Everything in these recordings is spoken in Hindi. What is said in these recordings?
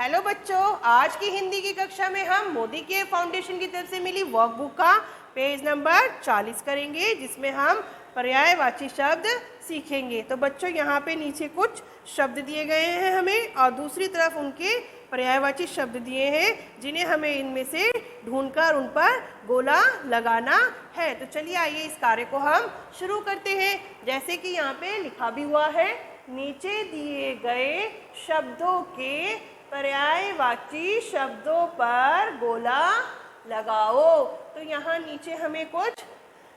हेलो बच्चों, आज की हिंदी की कक्षा में हम मोदी केयर फाउंडेशन की तरफ से मिली वर्कबुक का पेज नंबर 40 करेंगे, जिसमें हम पर्यायवाची शब्द सीखेंगे। तो बच्चों, यहाँ पे नीचे कुछ शब्द दिए गए हैं हमें, और दूसरी तरफ उनके पर्यायवाची शब्द दिए हैं, जिन्हें हमें इनमें से ढूंढकर उन पर गोला लगाना है। तो चलिए आइए इस कार्य को हम शुरू करते हैं। जैसे कि यहाँ पे लिखा भी हुआ है, नीचे दिए गए शब्दों के पर्यायवाची शब्दों पर गोला लगाओ। तो यहाँ नीचे हमें कुछ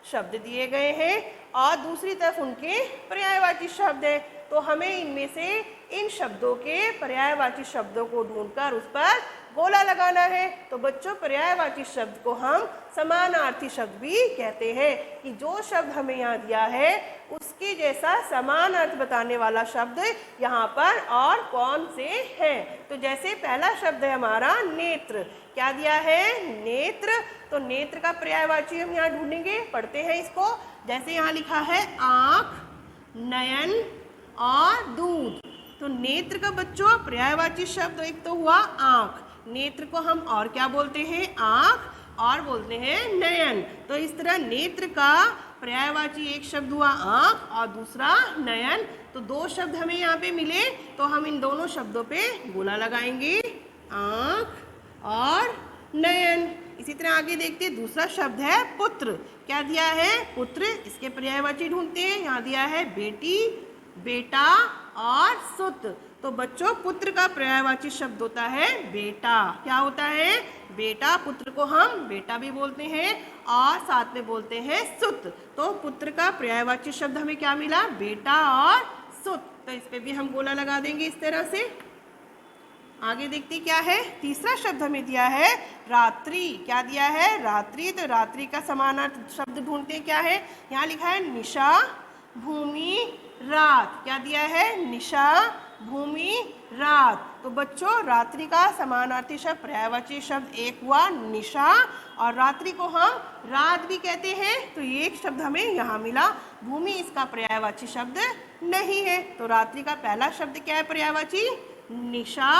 शब्द दिए गए हैं और दूसरी तरफ उनके पर्यायवाची शब्द हैं। तो हमें इनमें से इन शब्दों के पर्यायवाची शब्दों को ढूंढकर उस पर गोला लगाना है। तो बच्चों, पर्यायवाची शब्द को हम समानार्थी शब्द भी कहते हैं, कि जो शब्द हमें यहाँ दिया है उसके जैसा समान अर्थ बताने वाला शब्द यहाँ पर और कौन से हैं। तो जैसे पहला शब्द है हमारा नेत्र। क्या दिया है? नेत्र। तो नेत्र का पर्यायवाची हम यहाँ ढूंढेंगे, पढ़ते हैं इसको। जैसे यहाँ लिखा है आँख, नयन और दूध। तो नेत्र का बच्चों पर्यायवाची शब्द एक तो हुआ आँख। नेत्र को हम और क्या बोलते हैं? आँख, और बोलते हैं नयन। तो इस तरह नेत्र का पर्यायवाची एक शब्द हुआ आँख और दूसरा नयन। तो दो शब्द हमें यहाँ पे मिले, तो हम इन दोनों शब्दों पे गोला लगाएंगे, आँख और नयन। इसी तरह आगे देखते हैं, दूसरा शब्द है पुत्र। क्या दिया है? पुत्र। इसके पर्यायवाची ढूंढते हैं। यहाँ दिया है बेटी, बेटा और सुत। तो बच्चों, पुत्र का पर्यायवाची शब्द होता है बेटा। क्या होता है? बेटा। पुत्र को हम बेटा भी बोलते हैं और साथ में बोलते हैं सुत। तो पुत्र का पर्यायवाची शब्द हमें क्या मिला? बेटा और सुत। तो इस पे भी हम गोला लगा देंगे इस तरह से। आगे देखते क्या है। तीसरा शब्द हमें दिया है रात्रि। क्या दिया है? रात्रि। तो रात्रि का समानार्थी शब्द ढूंढते हैं। क्या है? यहाँ लिखा है निशा, भूमि, रात। क्या दिया है? निशा, भूमि, रात। तो बच्चों, रात्रि का समानार्थी शब्द पर्यायवाची शब्द एक हुआ निशा, और रात्रि को हम रात भी कहते हैं। तो ये एक शब्द हमें यहाँ मिला। भूमि इसका पर्यायवाची शब्द नहीं है। तो रात्रि का पहला शब्द क्या है पर्यायवाची? निशा,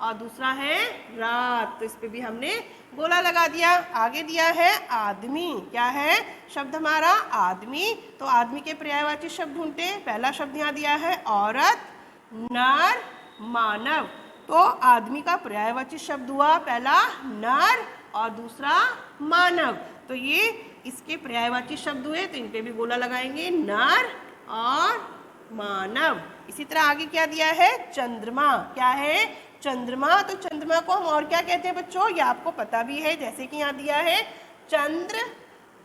और दूसरा है रात। तो इस पे भी हमने गोला लगा दिया। आगे दिया है आदमी। क्या है शब्द हमारा? आदमी। तो आदमी के पर्यायवाची शब्द ढूंढते हैं। पहला शब्द यहाँ दिया है औरत, नर, मानव। तो आदमी का पर्यायवाची शब्द हुआ पहला नर और दूसरा मानव। तो ये इसके पर्यायवाची शब्द हुए, तो इन पे भी गोला लगाएंगे, नर और मानव। इसी तरह आगे क्या दिया है? चंद्रमा। क्या है? चंद्रमा। तो चंद्रमा को हम और क्या कहते हैं बच्चों? ये आपको पता भी है। जैसे कि यहाँ दिया है चंद्र,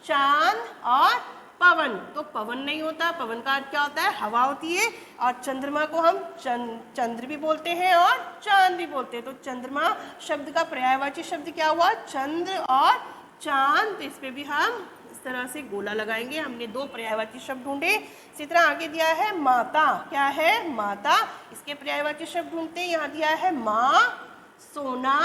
चांद और पवन। तो पवन नहीं होता, पवन का अर्थ क्या होता है? हवा होती है। और चंद्रमा को हम चंद्र भी बोलते हैं और चांद भी बोलते हैं। तो चंद्रमा शब्द का पर्यायवाची शब्द क्या हुआ? चंद्र और चांद। तो इस पे भी हम इस तरह से गोला लगाएंगे। हमने दो पर्यायवाची शब्द ढूंढे। इसी तरह आगे दिया है माता। क्या है? माता। इसके पर्यायवाची शब्द ढूंढते हैं। यहाँ दिया है माँ, सोना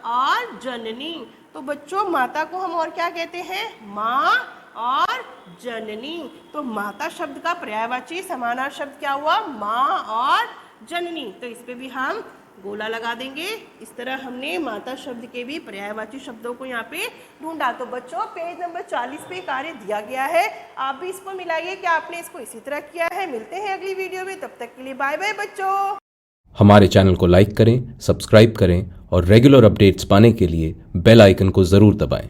और जननी। तो बच्चों, माता को हम और क्या कहते हैं? माँ और जननी। तो माता शब्द का पर्यायवाची समानार्थी शब्द क्या हुआ? माँ और जननी। तो इस पे भी हम गोला लगा देंगे। इस तरह हमने माता शब्द के भी पर्यायवाची शब्दों को यहाँ पे ढूंढा। तो बच्चों, पेज नंबर 40 पे कार्य दिया गया है। आप भी इसको मिलाइए कि आपने इसको इसी तरह किया है। मिलते हैं अगली वीडियो में, तब तक के लिए बाय बाय बच्चों। हमारे चैनल को लाइक करें, सब्सक्राइब करें और रेगुलर अपडेट्स पाने के लिए बेल आइकन को ज़रूर दबाएं।